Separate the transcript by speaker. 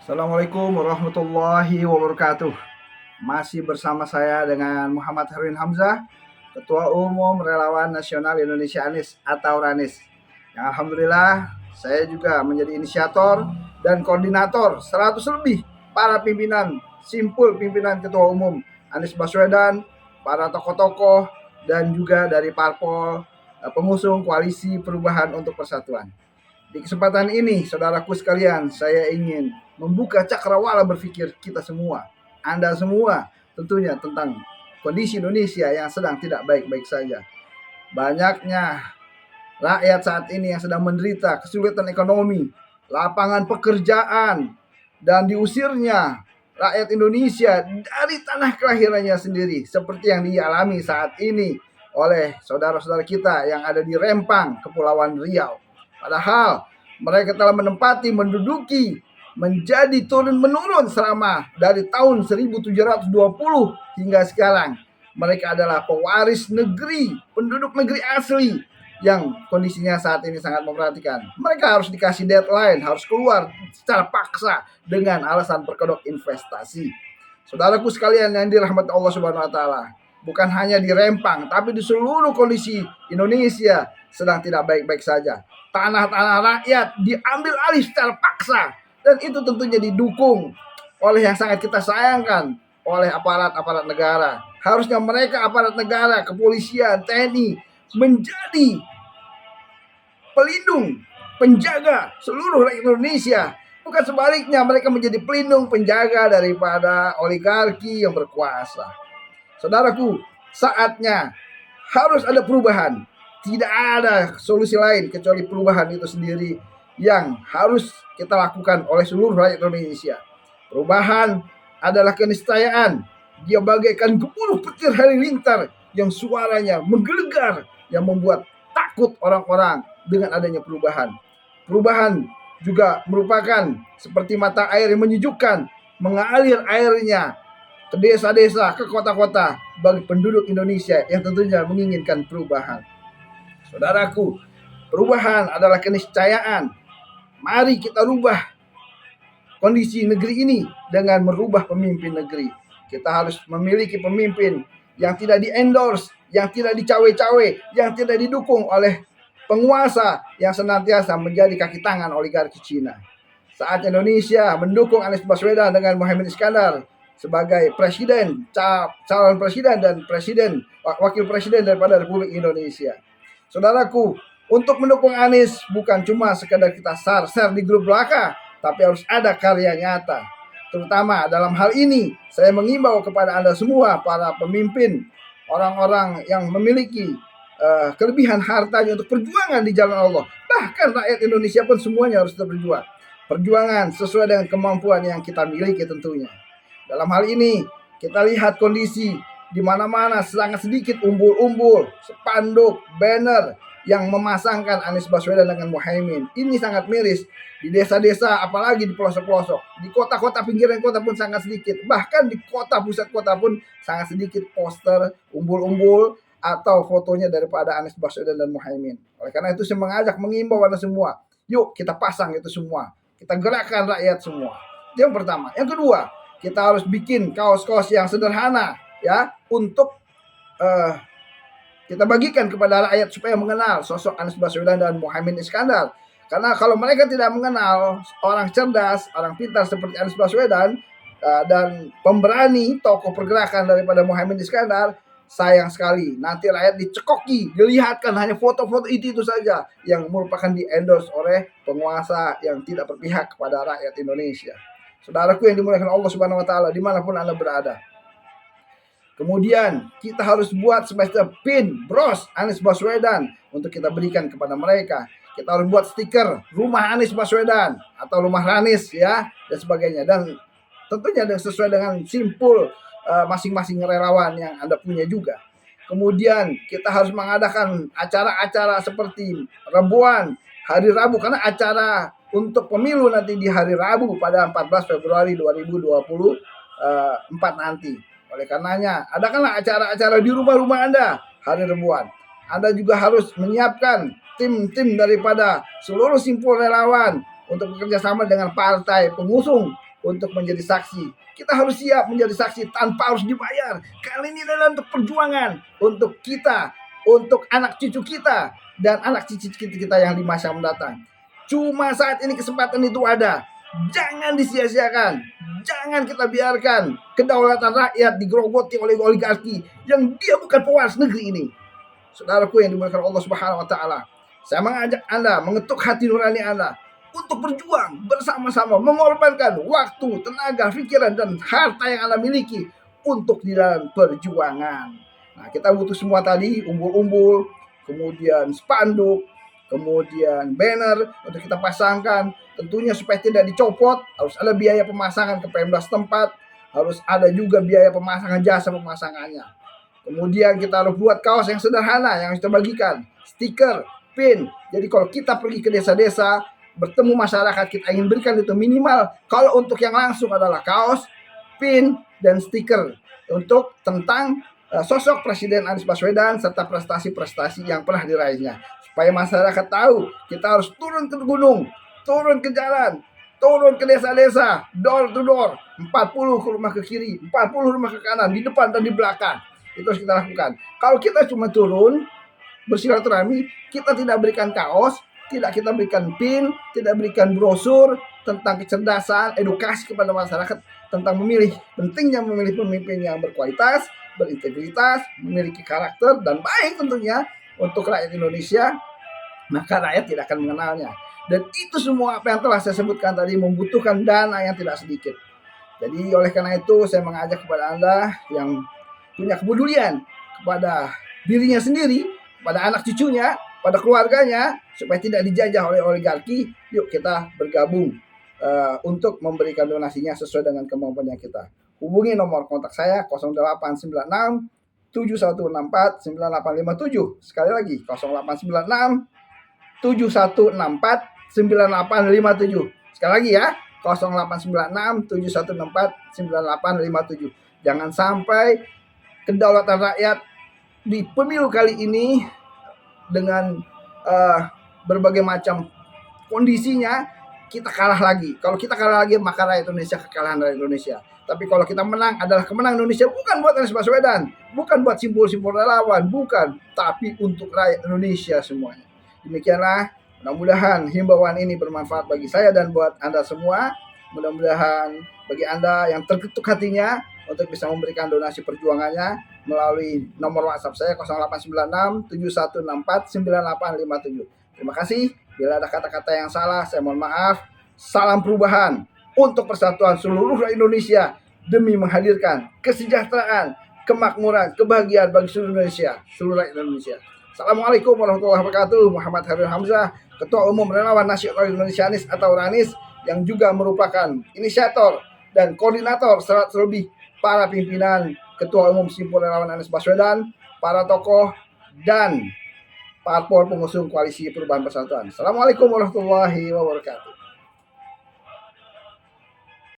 Speaker 1: Assalamualaikum warahmatullahi wabarakatuh. Masih bersama saya dengan Muhammad Herwin Hamzah, Ketua Umum Relawan Nasional Indonesia Anies atau RANIS. Yang alhamdulillah saya juga menjadi inisiator dan koordinator 100 lebih para pimpinan, simpul pimpinan Ketua Umum Anies Baswedan, para tokoh-tokoh dan juga dari parpol pengusung Koalisi Perubahan untuk Persatuan. Di kesempatan ini, saudaraku sekalian, saya ingin membuka cakrawala berpikir kita semua, Anda semua tentunya, tentang kondisi Indonesia yang sedang tidak baik-baik saja. Banyaknya rakyat saat ini yang sedang menderita kesulitan ekonomi, lapangan pekerjaan, dan diusirnya rakyat Indonesia dari tanah kelahirannya sendiri, seperti yang dialami saat ini oleh saudara-saudara kita yang ada di Rempang, Kepulauan Riau. Padahal mereka telah menduduki, menjadi turun-menurun selama dari tahun 1720 hingga sekarang. Mereka adalah pewaris negeri, penduduk negeri asli yang kondisinya saat ini sangat memperhatikan. Mereka harus dikasih deadline, harus keluar secara paksa dengan alasan perkedok investasi. Saudaraku sekalian yang dirahmati Allah Subhanahu wa taala, bukan hanya di Rempang, tapi di seluruh kondisi Indonesia sedang tidak baik-baik saja. Tanah-tanah rakyat diambil alih secara paksa, dan itu tentunya didukung oleh yang sangat kita sayangkan, oleh aparat-aparat negara. Harusnya mereka, aparat negara, kepolisian, TNI, menjadi pelindung, penjaga seluruh rakyat Indonesia. Bukan sebaliknya, mereka menjadi pelindung, penjaga daripada oligarki yang berkuasa. Saudaraku, saatnya harus ada perubahan. Tidak ada solusi lain kecuali perubahan itu sendiri yang harus kita lakukan oleh seluruh rakyat Indonesia. Perubahan adalah keniscayaan. Dia bagaikan gemuruh petir halilintar yang suaranya menggelegar, yang membuat takut orang-orang dengan adanya perubahan. Perubahan juga merupakan seperti mata air yang menyejukkan, mengalir airnya ke desa-desa, ke kota-kota bagi penduduk Indonesia yang tentunya menginginkan perubahan. Saudaraku, perubahan adalah keniscayaan. Mari kita rubah kondisi negeri ini dengan merubah pemimpin negeri. Kita harus memiliki pemimpin yang tidak di-endorse, yang tidak dicawe-cawe, yang tidak didukung oleh penguasa yang senantiasa menjadi kaki tangan oligarki Cina. Saat Indonesia mendukung Anies Baswedan dengan Muhammad Iskandar sebagai presiden, calon presiden dan wakil presiden daripada Republik Indonesia. Saudaraku, untuk mendukung Anies bukan cuma sekedar kita share di grup belaka, tapi harus ada karya nyata. Terutama dalam hal ini, saya mengimbau kepada Anda semua, para pemimpin, orang-orang yang memiliki kelebihan hartanya untuk perjuangan di jalan Allah. Bahkan rakyat Indonesia pun semuanya harus berjuang. Perjuangan sesuai dengan kemampuan yang kita miliki tentunya. Dalam hal ini, kita lihat kondisi di mana-mana sangat sedikit umbul-umbul, spanduk, banner yang memasangkan Anies Baswedan dengan Muhaimin. Ini sangat miris. Di desa-desa, apalagi di pelosok-pelosok. Di kota-kota, pinggiran kota pun sangat sedikit. Bahkan di kota, pusat kota pun sangat sedikit poster, umbul-umbul, atau fotonya daripada Anies Baswedan dan Muhaimin. Oleh karena itu saya mengajak, mengimbau Anda semua. Yuk kita pasang itu semua. Kita gerakkan rakyat semua. Itu yang pertama. Yang kedua, kita harus bikin kaos-kaos yang sederhana, ya, untuk kita bagikan kepada rakyat supaya mengenal sosok Anies Baswedan dan Muhammad Iskandar. Karena kalau mereka tidak mengenal orang cerdas, orang pintar seperti Anies Baswedan dan pemberani tokoh pergerakan daripada Muhammad Iskandar, sayang sekali nanti rakyat dicekoki, dilihatkan hanya foto-foto itu saja yang merupakan di-endorse oleh penguasa yang tidak berpihak kepada rakyat Indonesia. Saudaraku yang dimuliakan Allah Subhanahu wa taala, dimanapun Anda berada. Kemudian kita harus buat semacam pin, bros Anies Baswedan untuk kita berikan kepada mereka. Kita harus buat stiker rumah Anies Baswedan atau rumah Ranis, ya, dan sebagainya. Dan tentunya sesuai dengan simpul masing-masing relawan yang Anda punya juga. Kemudian kita harus mengadakan acara-acara seperti Rebuan, hari Rabu, karena acara untuk pemilu nanti di hari Rabu pada 14 Februari 2024 nanti. Oleh karenanya, adakanlah acara-acara di rumah-rumah Anda hari Rebuan. Anda juga harus menyiapkan tim-tim daripada seluruh simpul relawan untuk bekerja sama dengan partai pengusung untuk menjadi saksi. Kita harus siap menjadi saksi tanpa harus dibayar. Kali ini adalah untuk perjuangan, untuk kita, untuk anak cucu kita, dan anak cucu kita yang di masa mendatang. Cuma saat ini kesempatan itu ada. Jangan disia-siakan. Jangan kita biarkan kedaulatan rakyat digerogoti oleh oligarki yang dia bukan pewaris negeri ini. Saudaraku yang dimuliakan Allah Subhanahu wa taala, saya mengajak Anda, mengetuk hati nurani Anda untuk berjuang bersama-sama, mengorbankan waktu, tenaga, pikiran, dan harta yang Anda miliki untuk di dalam perjuangan. Nah, kita butuh semua tadi, umbul-umbul, kemudian spanduk, kemudian banner untuk kita pasangkan. Tentunya supaya tidak dicopot, harus ada biaya pemasangan ke Pemda setempat, harus ada juga biaya pemasangan jasa pemasangannya. Kemudian kita harus buat kaos yang sederhana yang kita bagikan, stiker, pin. Jadi kalau kita pergi ke desa-desa, bertemu masyarakat, kita ingin berikan itu minimal. Kalau untuk yang langsung adalah kaos, pin, dan stiker untuk tentang sosok Presiden Anies Baswedan serta prestasi-prestasi yang pernah diraihnya. Supaya masyarakat tahu, kita harus turun ke gunung, turun ke jalan, turun ke desa-desa, door to door, 40 ke rumah ke kiri, 40 rumah ke kanan, di depan dan di belakang. Itu harus kita lakukan. Kalau kita cuma turun bersilaturahmi, kita tidak berikan kaos, tidak kita berikan pin, tidak berikan brosur tentang kecerdasan, edukasi kepada masyarakat tentang memilih, pentingnya memilih pemimpin yang berkualitas, berintegritas, memiliki karakter dan baik tentunya untuk rakyat Indonesia, maka rakyat tidak akan mengenalnya. Dan itu semua apa yang telah saya sebutkan tadi membutuhkan dana yang tidak sedikit. Jadi oleh karena itu saya mengajak kepada Anda yang punya kepedulian kepada dirinya sendiri, pada anak cucunya, pada keluarganya, supaya tidak dijajah oleh oligarki. Yuk kita bergabung untuk memberikan donasinya sesuai dengan kemampuannya kita. Hubungi nomor kontak saya 0896 7164 9857. Sekali lagi 0896 7164 9857. Sekali lagi ya, 0896 7164 9857. Jangan sampai kedaulatan rakyat di pemilu kali ini dengan berbagai macam kondisinya kita kalah lagi. Kalau kita kalah lagi, maka rakyat Indonesia kekalahan rakyat Indonesia. Tapi kalau kita menang adalah kemenangan Indonesia, bukan buat Anies Baswedan, bukan buat simpul-simpul relawan, bukan, tapi untuk rakyat Indonesia semuanya. Demikianlah, mudah-mudahan himbauan ini bermanfaat bagi saya dan buat Anda semua. Mudah-mudahan bagi Anda yang terketuk hatinya untuk bisa memberikan donasi perjuangannya melalui nomor WhatsApp saya 0896 7164 9857. Terima kasih. Bila ada kata-kata yang salah, saya mohon maaf. Salam perubahan untuk persatuan seluruh rakyat Indonesia demi menghadirkan kesejahteraan, kemakmuran, kebahagiaan bagi seluruh Indonesia, seluruh rakyat Indonesia. Assalamualaikum warahmatullahi wabarakatuh. Muhammad Harun Hamzah, Ketua Umum Relawan Nasional Indonesia ANIS atau RANIS, yang juga merupakan inisiator dan koordinator serta terlebih para pimpinan Ketua Umum Simpul Relawan Anies Baswedan, para tokoh, dan parpol pengusung Koalisi Perubahan Persatuan. Assalamualaikum warahmatullahi wabarakatuh.